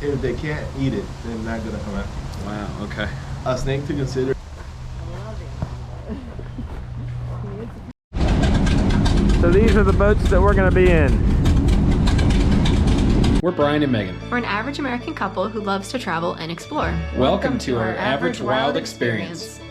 If they can't eat it, they're not gonna come after you. Wow, okay. A snake to consider. So these are the boats that we're gonna be in. We're Brian and Megan. We're an average American couple who loves to travel and explore. Welcome to our average wild experience.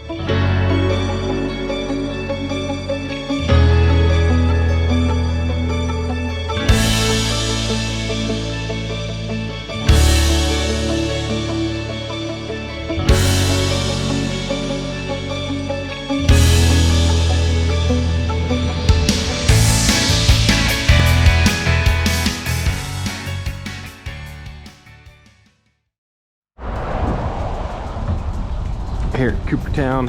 Here at Coopertown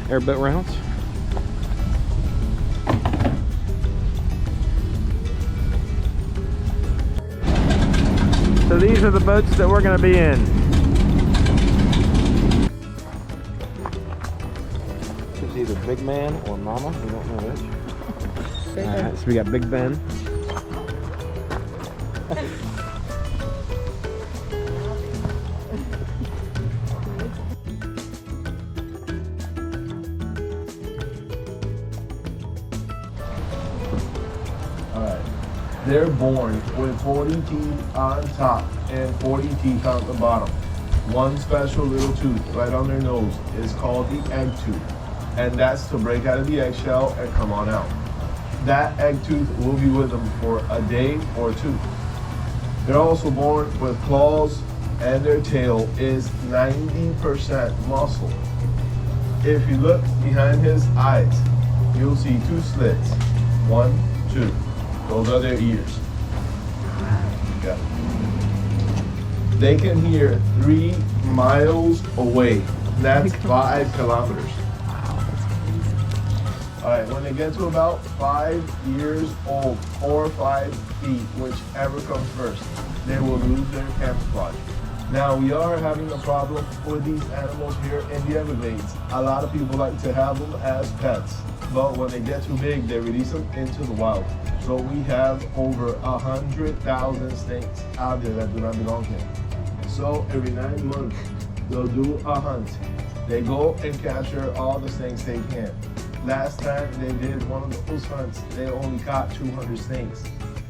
Airboat Rentals. So these are the boats that we're going to be in. It's either Big Man or Mama, we don't know which. Alright, so we got Big Ben. They're born with 40 teeth on top and 40 teeth on the bottom. One special little tooth right on their nose is called the egg tooth, and that's to break out of the eggshell and come on out. That egg tooth will be with them for a day or two. They're also born with claws, and their tail is 90% muscle. If you look behind his eyes, you'll see two slits. 1, 2. Those are their ears. Yeah. They can hear 3 miles away. That's 5 kilometers. Wow, that's crazy. All right, when they get to about 5 years old or 5 feet, whichever comes first, they will lose their camouflage. Now, we are having a problem with these animals here in the Everglades. A lot of people like to have them as pets, but when they get too big, they release them into the wild. So we have over 100,000 snakes out there that do not belong here. So every 9 months, they'll do a hunt. They go and capture all the snakes they can. Last time they did one of those hunts, they only caught 200 snakes.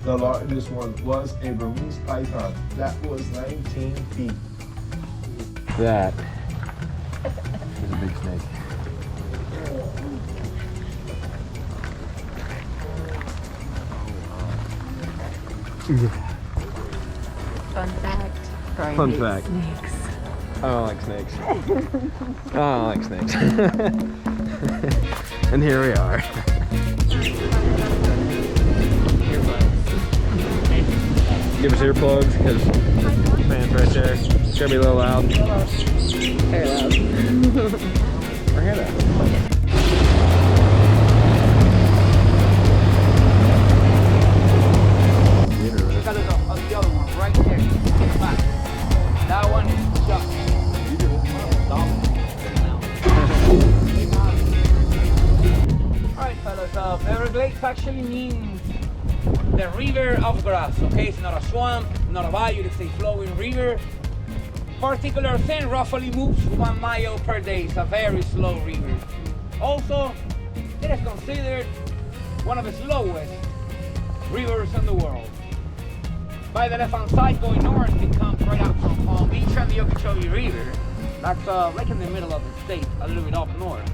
The largest one was a Burmese python. That was 19 feet. That is a big snake. Fun fact. Brian Fun hates fact. snakes. I don't like snakes. I don't like snakes. And here we are. Give us earplugs because the fan's right there. It's gonna be a little loud. Very loud. We're here though. The other one right there. Back. That one is shut. Alright fellas, Everglades actually means the river of grass, okay? It's not a swamp, not a bayou, it's a flowing river. Particular thing, roughly moves 1 mile per day. It's a very slow river. Also, it is considered one of the slowest rivers in the world. By the left-hand side going north, it comes right out from Palm Beach and the Okeechobee River. That's like in the middle of the state, a little bit up north.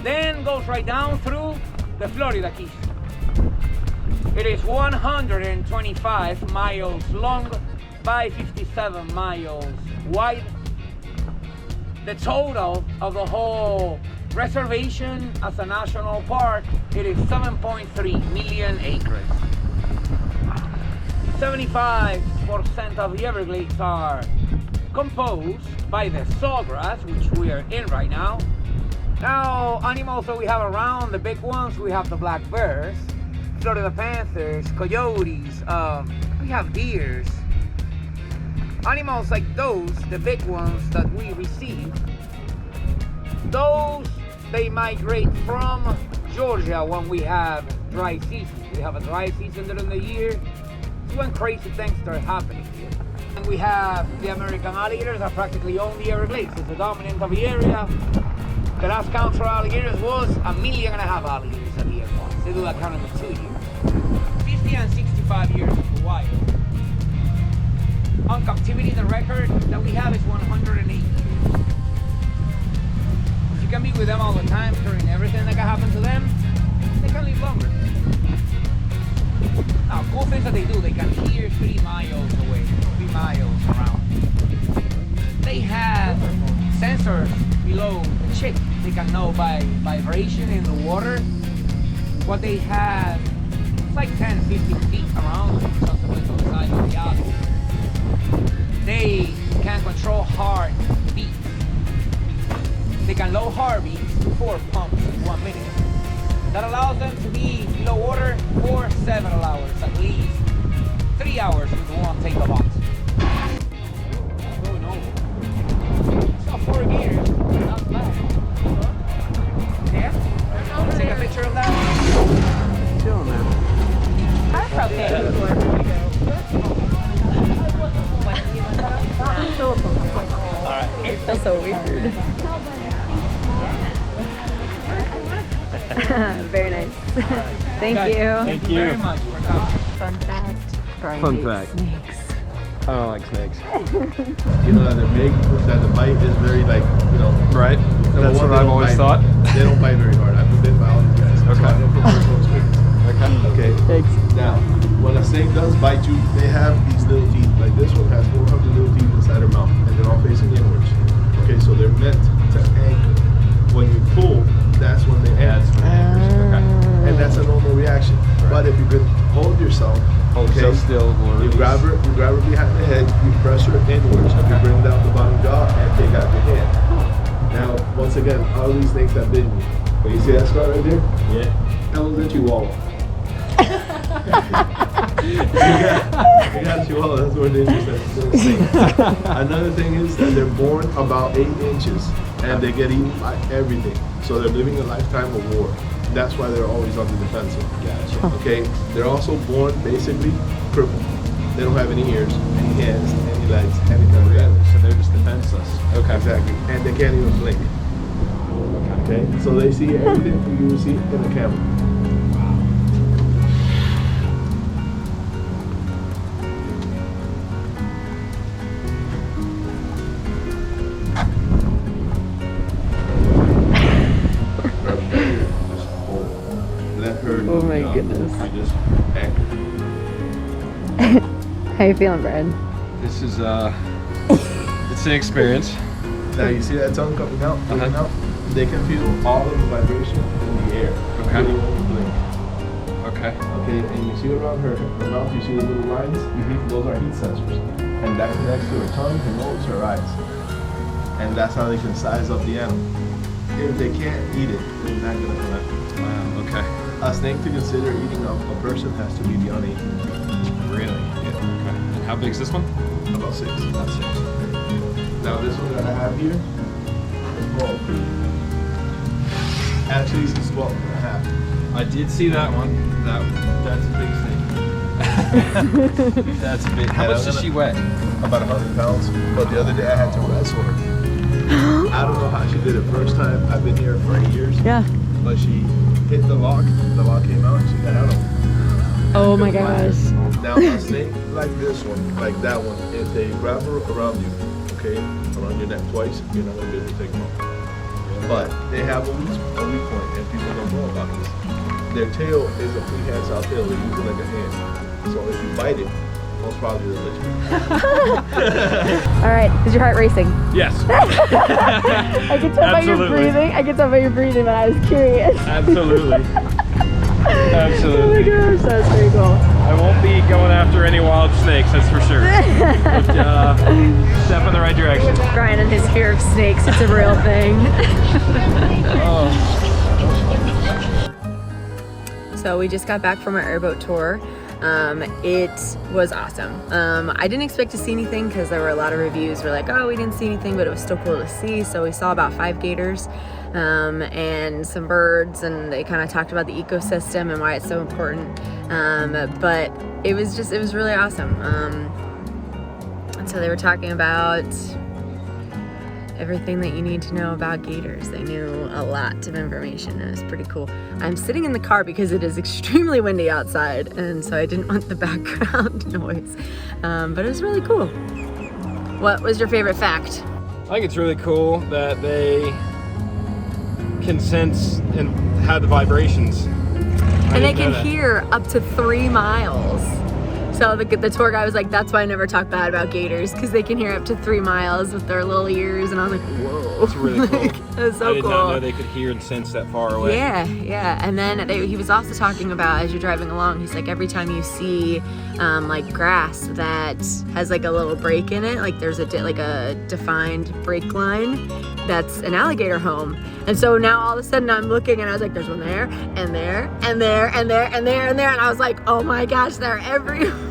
Then goes right down through the Florida Keys. It is 125 miles long by 57 miles wide. The total of the whole reservation as a national park, it is 7.3 million acres. 75% of the Everglades are composed by the sawgrass, which we are in right now. Now, animals that we have around, the big ones, we have the black bears, Florida panthers, coyotes, we have deers. Animals like those, the big ones that we receive, those, they migrate from Georgia when we have dry season. We have a dry season during the year. When crazy things start happening here. And we have the American alligators that practically own the Everglades. It's the dominant of the area. The last count for alligators was 1.5 million alligators at the end once. They do that count in 2 years. 50 and 65 years in the wild. On captivity, the record that we have is 108 years. If you can be with them all the time, during everything that can happen to them, they can live longer. Now, cool things that they do, they can hear 3 miles away, 3 miles around. They have sensors below the chip. They can know by vibration in the water what they have. It's like 10, 15 feet around, something on the side of the alligator. They can control heart beats. They can low heart beats 4 pumps in 1 minute. That allows them to be below water for several hours, at least 3 hours with one takeoff box. Oh no. It's got 4 gears, not bad. Yeah? Take a picture of that. What are you doing, man? I've propane before. It feels so weird. Very nice. Thank you. Thank you. Very much for coming. Fun fact. Brian Fun hates fact. snakes. I don't like snakes. You know that they're big, that the bite is very like, you know. Right? number That's one, what they I've don't always bite. thought. They don't bite very hard. I've been bitten by all these guys. So Okay. I know from personal experience. Okay. Okay. Thanks. Now, when a snake does bite you, they have these little teeth. Like this one has 400 little teeth inside her mouth, and they're all facing inwards. Okay, so they're meant to anchor. When you pull, that's when they anchor. Okay. And that's a normal reaction. But if you could hold yourself, Hold yourself still. Or you grab her behind the head, you press her inwards, you bring down the bottom jaw, and take out your hand. Now, once again, all these snakes have bitten you. But you see that scar right there? Yeah. That was a chihuahua. You got a chihuahua, that's more dangerous than a snake. Another thing is that they're born about 8 inches and they get eaten by everything. So they're living a lifetime of war. That's why they're always on the defensive. Gotcha. Okay? They're also born basically crippled. They don't have any ears, any hands, any legs, anything like that. So they're just defenseless. Okay. Exactly. And they can't even blink. Okay? So they see everything you will see in the camera. Oh my goodness. I just anchor. How you feeling, Brian? This is it's an experience. Now you see that tongue coming out, coming out? They can feel all of the vibration in the air. Okay. They won't blink. Okay. Okay, and you see around her mouth, you see the little lines? Those are heat sensors. And that connects to her tongue, her nose, her eyes. And that's how they can size up the animal. If they can't eat it, they're not gonna connect. Wow. Okay. A snake to consider eating a person has to be beyond 8. Really? Yeah. Okay. And how big is this one? About 6. About 6. Now this one that I have here is 12. Actually, it's 12 and a half. I did see that one. That's a big snake. That's a big. How And much I'm does gonna- she weigh? About 100 pounds. But the other day I had to wrestle her. I don't know how she did it first time. I've been here for 8 years. Yeah. But she hit the lock came out, and she got out of it. Oh my gosh. Now a snake like this one, like that one, if they grab her around you, okay, around your neck twice, you're not gonna be able to take them off. But they have a weak point, and people don't know about this. Their tail is a prehensile tail. They use it like a hand. So if you bite it, most probably they'll let you. All right, is your heart racing? Yes. I can tell by your Absolutely. breathing. I can tell by your breathing, but I was curious. Absolutely. Oh my Absolutely. gosh, that's very cool. I won't be going after any wild snakes, that's for sure. But, step in the right direction. Brian and his fear of snakes, it's a real thing. Oh. So we just got back from our airboat tour. It was awesome. I didn't expect to see anything because there were a lot of reviews were like, oh, we didn't see anything, but it was still cool to see. So we saw about 5 gators and some birds, and they kind of talked about the ecosystem and why it's so important. But it was really awesome. So they were talking about everything that you need to know about gators. They knew a lot of information. It was pretty cool. I'm sitting in the car because it is extremely windy outside, and so I didn't want the background noise. But it was really cool. What was your favorite fact? I think it's really cool that they can sense and have the vibrations. And they can hear up to 3 miles. So the tour guy was like, that's why I never talk bad about gators, because they can hear up to 3 miles with their little ears. And I was like, whoa. It's really cool. That's so cool. I did not know they could hear and sense that far away. Yeah. And then he was also talking about, as you're driving along, he's like, every time you see like grass that has like a little break in it, like there's a defined break line, that's an alligator home. And so now all of a sudden I'm looking and I was like, there's one there and there and there and there and there and there. And I was like, oh my gosh, they're everywhere.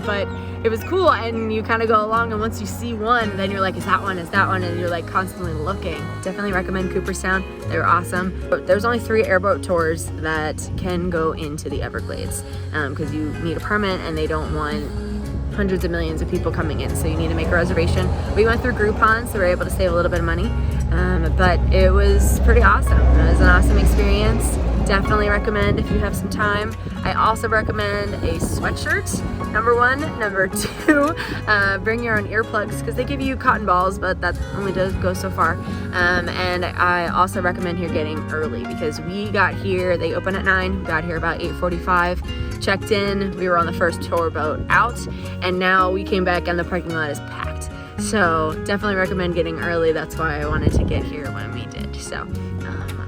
But it was cool, and you kind of go along, and once you see one, then you're like, is that one, and you're like constantly looking. Definitely recommend Coopertown. They were awesome. But there's only 3 airboat tours that can go into the Everglades, because you need a permit and they don't want hundreds of millions of people coming in, so you need to make a reservation. We went through Groupon, so we were able to save a little bit of money, but it was pretty awesome. It was an awesome experience. Definitely recommend if you have some time. I also recommend a sweatshirt, number 1. Number 2, bring your own earplugs, because they give you cotton balls, but that only does go so far. And I also recommend here getting early, because we got here, they open at 9, we got here about 8:45, checked in, we were on the first tour boat out, and now we came back and the parking lot is packed. So definitely recommend getting early. That's why I wanted to get here when we did. So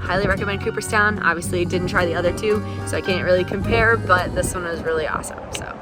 highly recommend Cooperstown. Obviously didn't try the other 2, so I can't really compare, but this one was really awesome. So